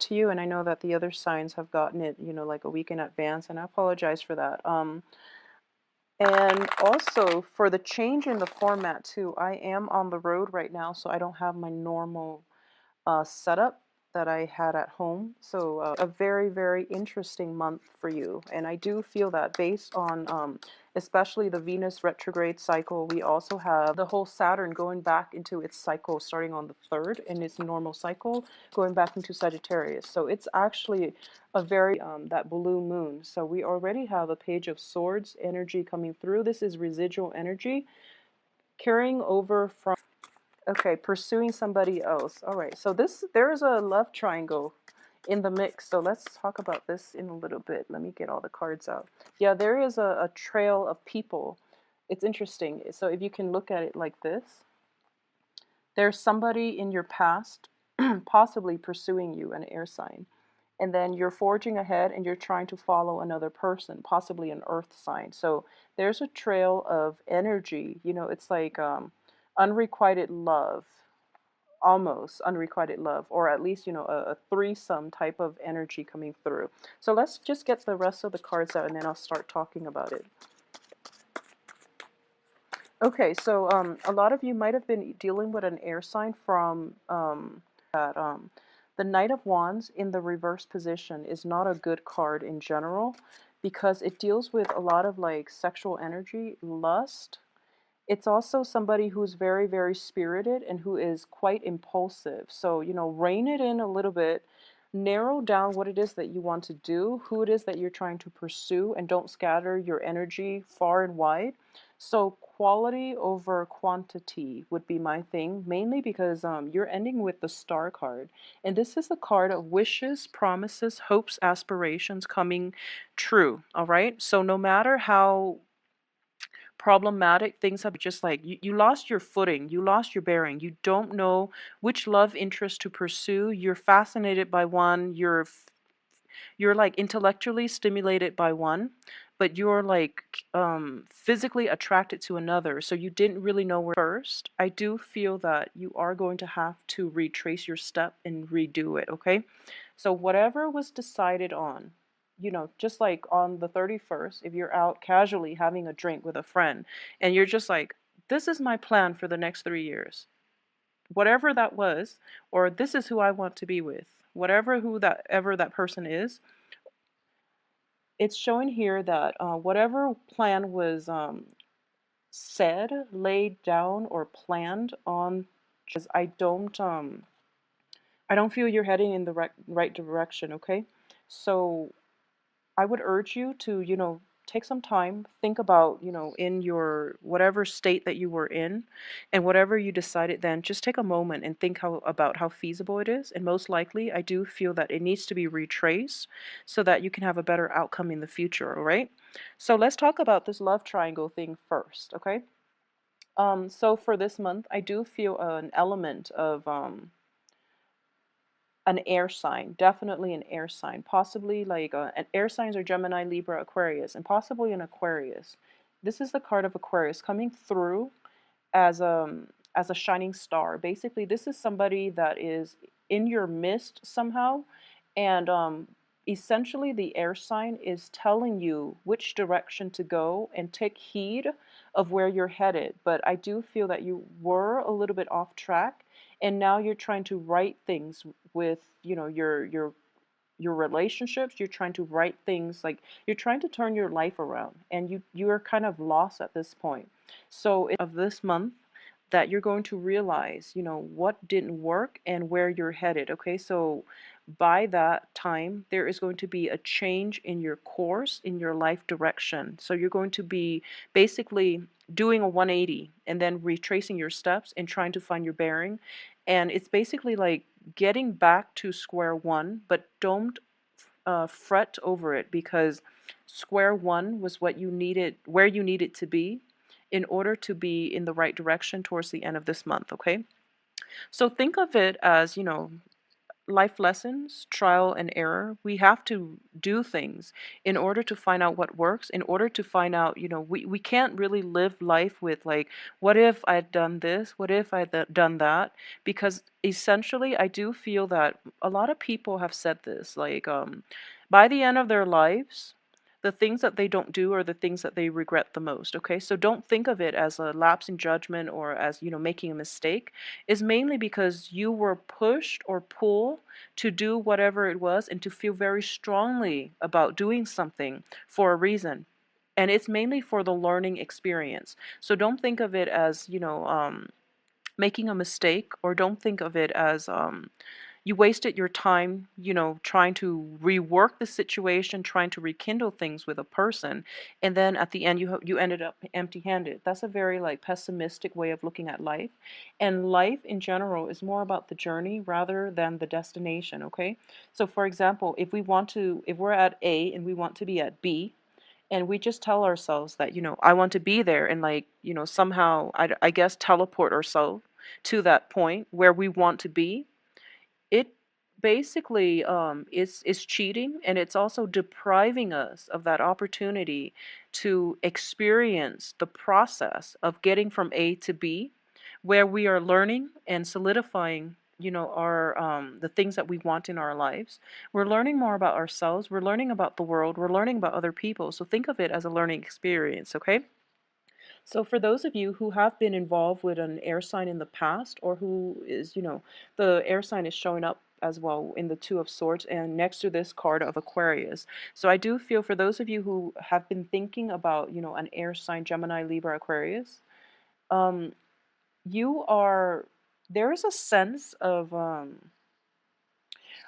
to you, and I know that the other signs have gotten it, like a week in advance, and I apologize for that. And also for the change in the format too, I am on the road right now, so I don't have my normal setup that I had at home. So a very, very interesting month for you. And I do feel that based on especially the Venus retrograde cycle, we also have the whole Saturn going back into its cycle starting on the 3rd in its normal cycle, going back into Sagittarius. So it's actually a very, that blue moon. So we already have a Page of Swords energy coming through. This is residual energy carrying over from. Okay, pursuing somebody else. All right, so there's a love triangle in the mix. So let's talk about this in a little bit. Let me get all the cards out. Yeah, there is a trail of people. It's interesting. So if you can look at it like this, there's somebody in your past possibly pursuing you, an air sign. And then you're forging ahead and you're trying to follow another person, possibly an earth sign. So there's a trail of energy. It's like unrequited love, almost unrequited love, or at least, a threesome type of energy coming through. So let's just get the rest of the cards out and then I'll start talking about it. Okay, so a lot of you might have been dealing with an air sign from that the Knight of Wands in the reverse position is not a good card in general because it deals with a lot of like sexual energy, lust. It's also somebody who's very, very spirited and who is quite impulsive. So, rein it in a little bit, narrow down what it is that you want to do, who it is that you're trying to pursue, and don't scatter your energy far and wide. So, quality over quantity would be my thing, mainly because you're ending with the Star card. And this is the card of wishes, promises, hopes, aspirations coming true. All right. So, no matter how problematic things have, just like you lost your footing, you lost your bearing, you don't know which love interest to pursue, you're fascinated by one, you're like intellectually stimulated by one, but you're like physically attracted to another, so you didn't really know where first. I do feel that you are going to have to retrace your step and redo it. Okay, so whatever was decided on, just like on the 31st, if you're out casually having a drink with a friend and you're just like, this is my plan for the next 3 years, whatever that was, or this is who I want to be with, whatever who that ever that person is, it's showing here that whatever plan was said, laid down, or planned on, I don't feel you're heading in the right direction. Okay, so I would urge you to, take some time, think about, in your whatever state that you were in and whatever you decided then, just take a moment and think about how feasible it is. And most likely, I do feel that it needs to be retraced so that you can have a better outcome in the future, all right? So let's talk about this love triangle thing first, okay? So for this month, I do feel an element of an air sign, definitely an air sign, possibly like an air signs are Gemini, Libra, Aquarius, and possibly an Aquarius. This is the card of Aquarius coming through as a shining star. Basically, this is somebody that is in your midst somehow, and essentially the air sign is telling you which direction to go and take heed of where you're headed. But I do feel that you were a little bit off track, and now you're trying to right things with, your relationships. You're trying to right things, like you're trying to turn your life around, and you're kind of lost at this point. So of this month that you're going to realize, what didn't work and where you're headed. Okay, so by that time, there is going to be a change in your course, in your life direction. So you're going to be basically doing a 180 and then retracing your steps and trying to find your bearing. And it's basically like getting back to square one, but don't fret over it, because square one was what you needed, where you needed to be in order to be in the right direction towards the end of this month. Okay, so think of it as, life lessons, trial and error. We have to do things in order to find out what works, in order to find out, we can't really live life with like, what if I'd done this? What if I'd done that? Because essentially, I do feel that a lot of people have said this, like, by the end of their lives, the things that they don't do are the things that they regret the most. Okay, so don't think of it as a lapse in judgment or as, making a mistake. Is mainly because you were pushed or pulled to do whatever it was and to feel very strongly about doing something for a reason. And it's mainly for the learning experience. So don't think of it as, making a mistake, or don't think of it as you wasted your time, trying to rework the situation, trying to rekindle things with a person, and then at the end you ended up empty-handed. That's a very like pessimistic way of looking at life. And life in general is more about the journey rather than the destination, okay? So for example, if we're at A and we want to be at B, and we just tell ourselves that, I want to be there, and like, somehow I guess teleport ourselves to that point where we want to be. It basically is cheating, and it's also depriving us of that opportunity to experience the process of getting from A to B, where we are learning and solidifying, our the things that we want in our lives. We're learning more about ourselves, we're learning about the world, we're learning about other people. So think of it as a learning experience, okay? So for those of you who have been involved with an air sign in the past, or who is, the air sign is showing up as well in the Two of Swords and next to this card of Aquarius. So I do feel for those of you who have been thinking about, an air sign, Gemini, Libra, Aquarius, um, you are, there is a sense of,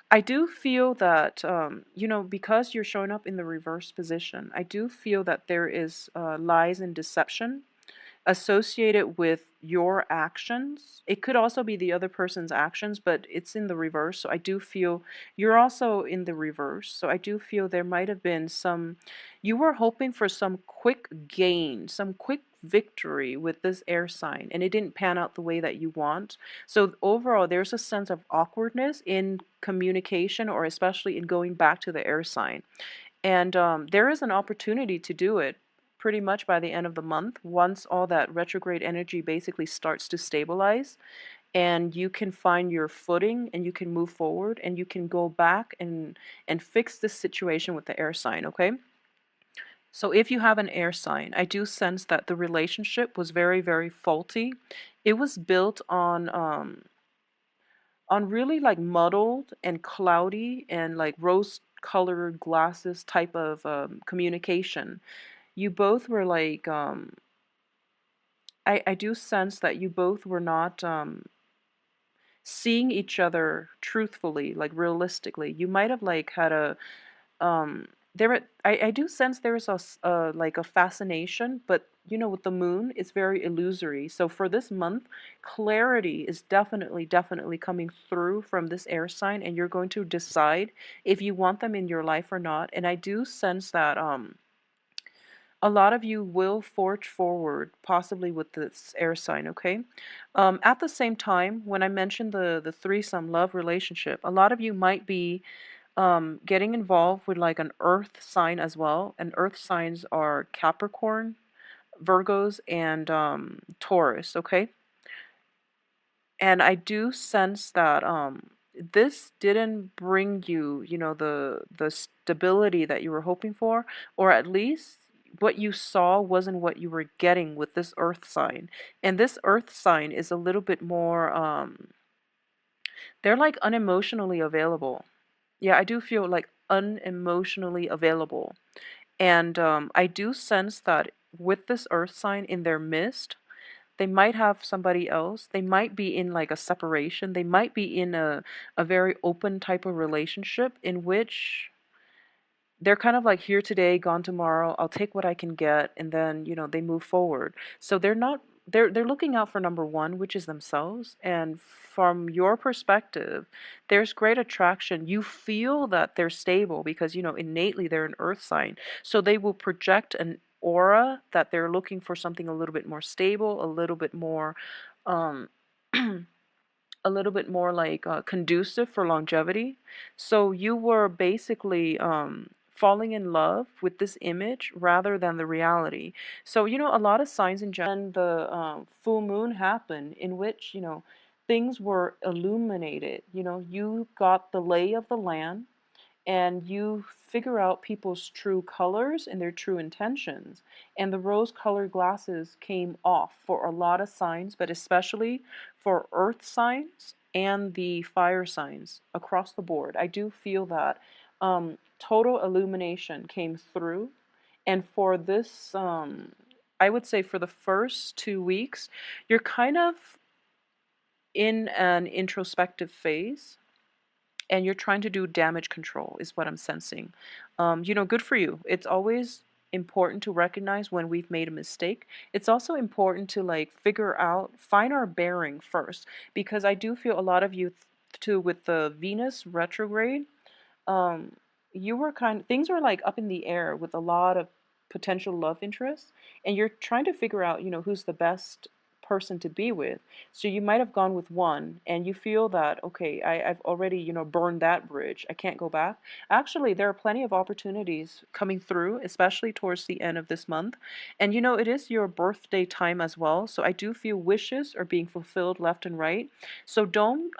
I do feel that, because you're showing up in the reverse position, I do feel that there is lies and deception associated with your actions. It could also be the other person's actions, but it's in the reverse. So I do feel you're also in the reverse. So I do feel there might have been you were hoping for some quick gain, some quick victory with this air sign, and it didn't pan out the way that you want. So overall, there's a sense of awkwardness in communication, or especially in going back to the air sign. And there is an opportunity to do it pretty much by the end of the month, once all that retrograde energy basically starts to stabilize, and you can find your footing and you can move forward and you can go back and fix this situation with the air sign, okay? So if you have an air sign, I do sense that the relationship was very, very faulty. It was built on really like muddled and cloudy and like rose colored glasses type of communication. You both were like, I do sense that you both were not seeing each other truthfully, like realistically. You might have like had a I do sense there is like a fascination, but with the moon, it's very illusory. So for this month, clarity is definitely coming through from this air sign, and you're going to decide if you want them in your life or not. And I do sense that a lot of you will forge forward, possibly with this air sign, okay? At the same time, when I mentioned the threesome love relationship, a lot of you might be getting involved with like an earth sign as well. And earth signs are Capricorn, Virgos, and Taurus, okay? And I do sense that this didn't bring you, the stability that you were hoping for, or at least what you saw wasn't what you were getting with this earth sign. And this earth sign is a little bit more they're like unemotionally available. Yeah, I do feel like unemotionally available. And I do sense that with this earth sign in their midst, they might have somebody else. They might be in like a separation. They might be in a very open type of relationship in which they're kind of like here today, gone tomorrow. I'll take what I can get, and then they move forward. So they're not they're looking out for number one, which is themselves. And from your perspective, there's great attraction. You feel that they're stable because innately they're an earth sign. So they will project an aura that they're looking for something a little bit more stable, a little bit more um a little bit more like conducive for longevity. So you were basically falling in love with this image rather than the reality. So, a lot of signs in general, and the full moon happened, in which, things were illuminated. You got the lay of the land, and you figure out people's true colors and their true intentions. And the rose colored glasses came off for a lot of signs, but especially for earth signs and the fire signs across the board. I do feel that total illumination came through. And for this, I would say for the first 2 weeks, you're kind of in an introspective phase, and you're trying to do damage control, is what I'm sensing. Good for you. It's always important to recognize when we've made a mistake. It's also important to like figure out, find our bearing first, because I do feel a lot of you too with the Venus retrograde, um, you were things were like up in the air with a lot of potential love interests, and you're trying to figure out, who's the best person to be with. So you might have gone with one, and you feel that, okay, I've already, burned that bridge. I can't go back. Actually, there are plenty of opportunities coming through, especially towards the end of this month. And it is your birthday time as well. So I do feel wishes are being fulfilled left and right. So don't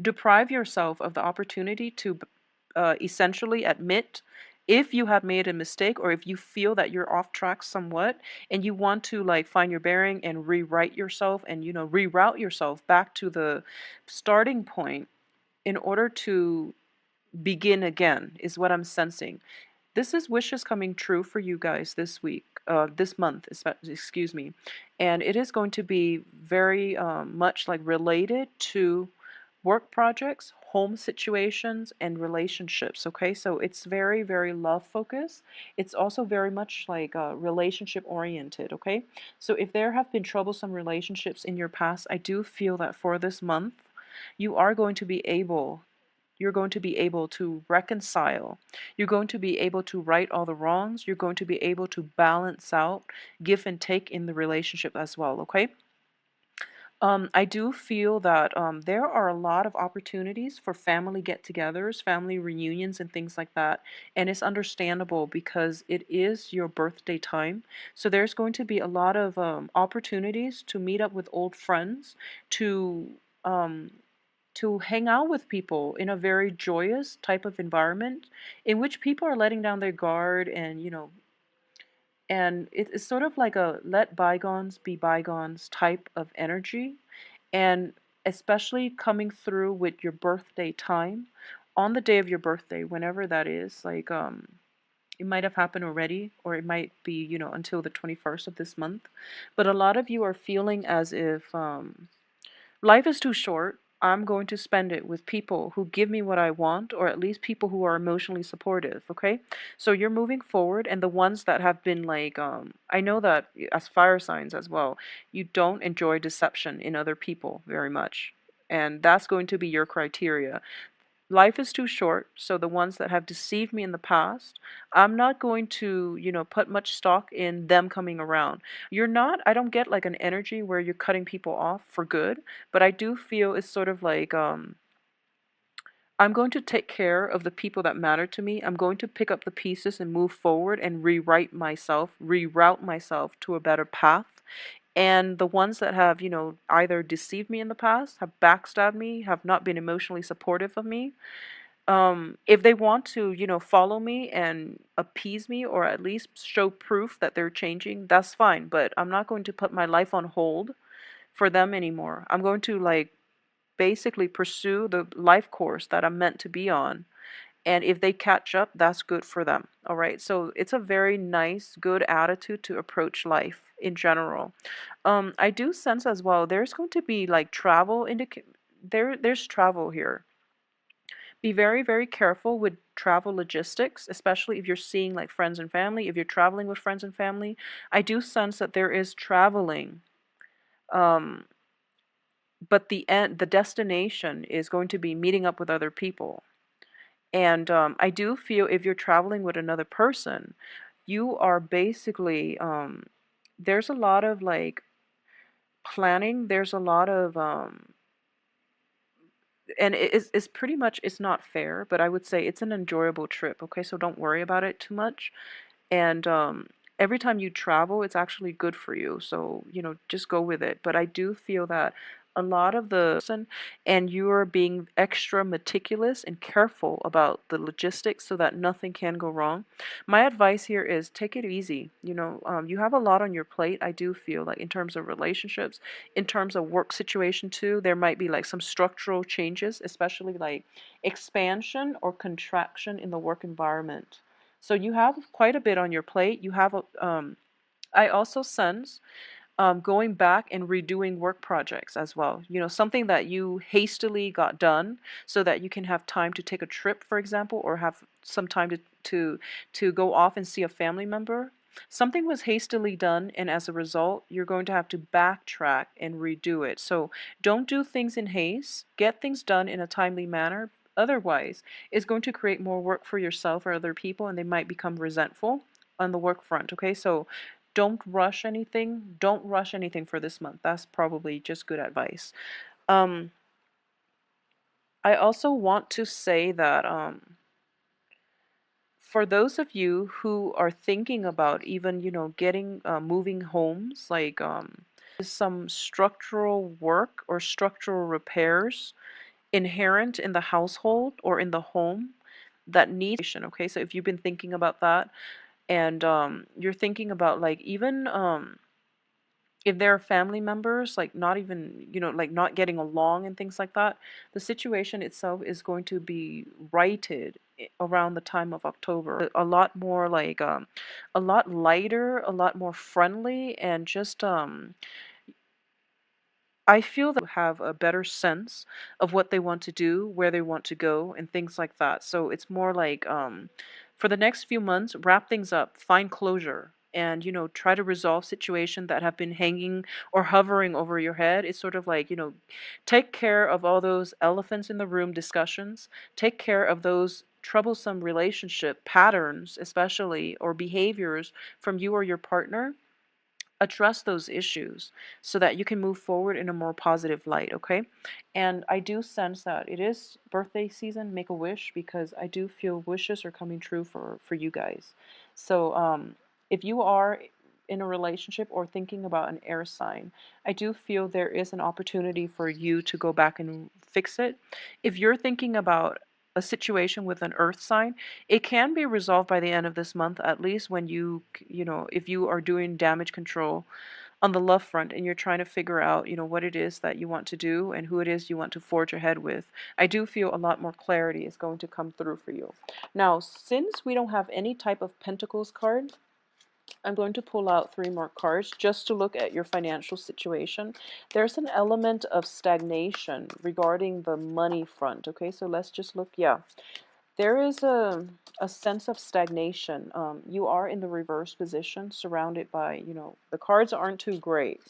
deprive yourself of the opportunity to essentially admit if you have made a mistake, or if you feel that you're off track somewhat, and you want to like find your bearing and rewrite yourself, and reroute yourself back to the starting point in order to begin again, is what I'm sensing. This is wishes coming true for you guys this week, this month, excuse me. And it is going to be very much like related to work projects, home situations, and relationships. Okay, so it's very, very love focused. It's also very much like relationship oriented. Okay, so if there have been troublesome relationships in your past, I do feel that for this month, you are going to be able you're going to be able to reconcile. You're going to be able to right all the wrongs. You're going to be able to balance out, give and take in the relationship as well, okay? I do feel that there are a lot of opportunities for family get togethers, family reunions, and things like that. And it's understandable because it is your birthday time. So there's going to be a lot of opportunities to meet up with old friends, to um, hang out with people in a very joyous type of environment in which people are letting down their guard, and it's sort of like a let bygones be bygones type of energy. And especially coming through with your birthday time, on the day of your birthday, whenever that is, like it might have happened already, or it might be, until the 21st of this month. But a lot of you are feeling as if life is too short. I'm going to spend it with people who give me what I want, or at least people who are emotionally supportive, okay? So you're moving forward, and the ones that have been like, I know that as fire signs as well, you don't enjoy deception in other people very much. And that's going to be your criteria. Life is too short, so the ones that have deceived me in the past, I'm not going to, put much stock in them coming around. I don't get like an energy where you're cutting people off for good, but I do feel it's sort of like, I'm going to take care of the people that matter to me. I'm going to pick up the pieces and move forward and rewrite myself, reroute myself to a better path. And the ones that have, either deceived me in the past, have backstabbed me, have not been emotionally supportive of me, if they want to, follow me and appease me, or at least show proof that they're changing, that's fine. But I'm not going to put my life on hold for them anymore. I'm going to like basically pursue the life course that I'm meant to be on. And if they catch up, that's good for them. All right. So it's a very nice, good attitude to approach life in general. I do sense as well there's going to be like there's travel here. Be very, very careful with travel logistics, especially if you're seeing like friends and family. If you're traveling with friends and family, I do sense that there is traveling, um, but the destination is going to be meeting up with other people. And I do feel if you're traveling with another person, you are basically there's a lot of like planning. There's a lot of and it's pretty much, it's not fair, but I would say it's an enjoyable trip. Okay, so don't worry about it too much. And every time you travel, it's actually good for you. So, just go with it. But I do feel that a lot of the and you are being extra meticulous and careful about the logistics so that nothing can go wrong. My advice here is take it easy. You have a lot on your plate. I do feel like in terms of relationships, in terms of work situation too, there might be like some structural changes, especially like expansion or contraction in the work environment. So you have quite a bit on your plate. I also sense going back and redoing work projects as well. Something that you hastily got done so that you can have time to take a trip, for example, or have some time to go off and see a family member. Something was hastily done, and as a result, you're going to have to backtrack and redo it. So don't do things in haste. Get things done in a timely manner. Otherwise, it's going to create more work for yourself or other people, and they might become resentful on the work front. Okay, so don't rush anything. Don't rush anything for this month. That's probably just good advice. Um, I also want to say that for those of you who are thinking about even, getting moving homes, like some structural work or structural repairs inherent in the household or in the home that need. Okay, so if you've been thinking about that, and you're thinking about like even if there are family members like not even, like not getting along and things like that, the situation itself is going to be righted around the time of October. A lot more like a lot lighter, a lot more friendly, and just I feel that have a better sense of what they want to do, where they want to go, and things like that. So it's more like for the next few months, wrap things up, find closure, and try to resolve situations that have been hanging or hovering over your head. It's sort of like take care of all those elephants in the room discussions. Take care of those troublesome relationship patterns, especially or behaviors from you or your partner. Address those issues so that you can move forward in a more positive light, okay? And I do sense that it is birthday season, make a wish, because I do feel wishes are coming true for you guys. So if you are in a relationship or thinking about an air sign, I do feel there is an opportunity for you to go back and fix it. If you're thinking about a situation with an earth sign, it can be resolved by the end of this month, at least when if you are doing damage control on the love front and you're trying to figure out, what it is that you want to do and who it is you want to forge ahead with. I do feel a lot more clarity is going to come through for you. Now, since we don't have any type of Pentacles card, I'm going to pull out 3 more cards just to look at your financial situation. There's an element of stagnation regarding the money front. Okay, so let's just look. Yeah, there is a sense of stagnation. You are in the reverse position, surrounded by, the cards aren't too great.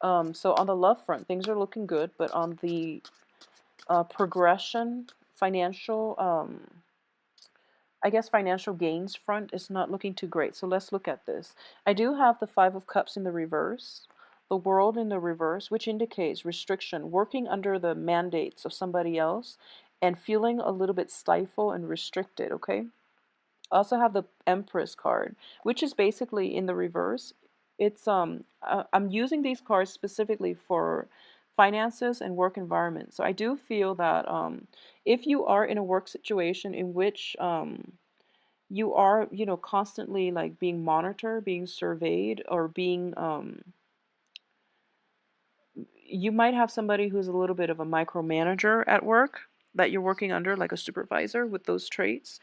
So on the love front, things are looking good, but on the progression, financial, I guess financial gains front is not looking too great. So let's look at this. I do have the 5 of Cups in the reverse, the World in the reverse, which indicates restriction, working under the mandates of somebody else, and feeling a little bit stifled and restricted, okay? I also have the Empress card, which is basically in the reverse. It's I'm using these cards specifically for finances and work environment. So I do feel that if you are in a work situation in which you are, constantly like being monitored, being surveyed, or being you might have somebody who's a little bit of a micromanager at work that you're working under, like a supervisor with those traits.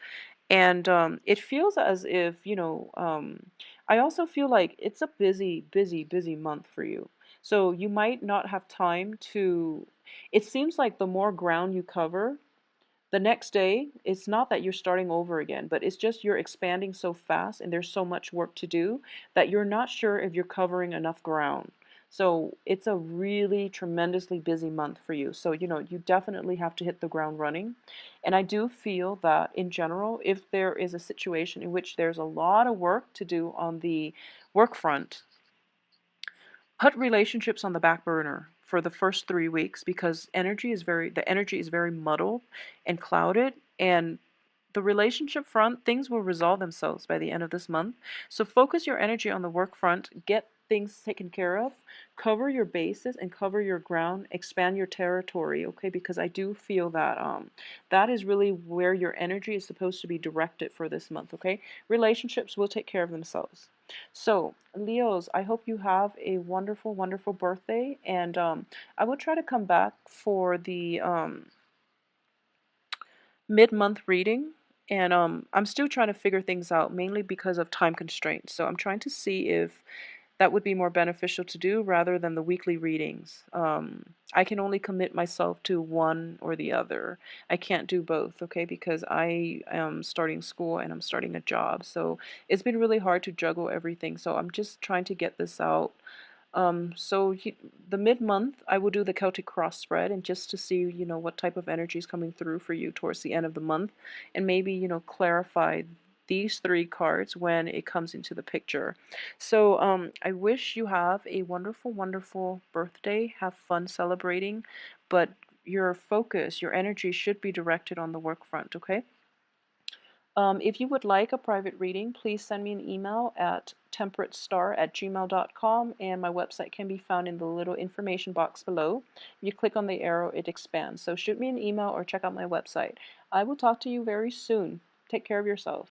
And it feels as if, I also feel like it's a busy, busy, busy month for you. So you might not have time to, it seems like the more ground you cover, the next day, it's not that you're starting over again, but it's just you're expanding so fast and there's so much work to do that you're not sure if you're covering enough ground. So it's a really tremendously busy month for you. So, you definitely have to hit the ground running. And I do feel that in general, if there is a situation in which there's a lot of work to do on the work front, put relationships on the back burner for the first 3 weeks because the energy is very muddled and clouded, and the relationship front, things will resolve themselves by the end of this month. So focus your energy on the work front, get things taken care of, cover your bases and cover your ground, expand your territory, okay? Because I do feel that that is really where your energy is supposed to be directed for this month, okay? Relationships will take care of themselves. So, Leos, I hope you have a wonderful, wonderful birthday, and I will try to come back for the mid-month reading, and I'm still trying to figure things out, mainly because of time constraints. So I'm trying to see if that would be more beneficial to do rather than the weekly readings. I can only commit myself to one or the other. I can't do both, okay, because I am starting school and I'm starting a job. So it's been really hard to juggle everything. So I'm just trying to get this out. The mid-month, I will do the Celtic cross spread, and just to see, what type of energy is coming through for you towards the end of the month, and maybe, clarify these three cards when it comes into the picture. So, I wish you have a wonderful, wonderful birthday. Have fun celebrating, but your focus, your energy should be directed on the work front, okay? If you would like a private reading, please send me an email at temperatestar@gmail.com, and my website can be found in the little information box below. If you click on the arrow, it expands. So shoot me an email or check out my website. I will talk to you very soon. Take care of yourself.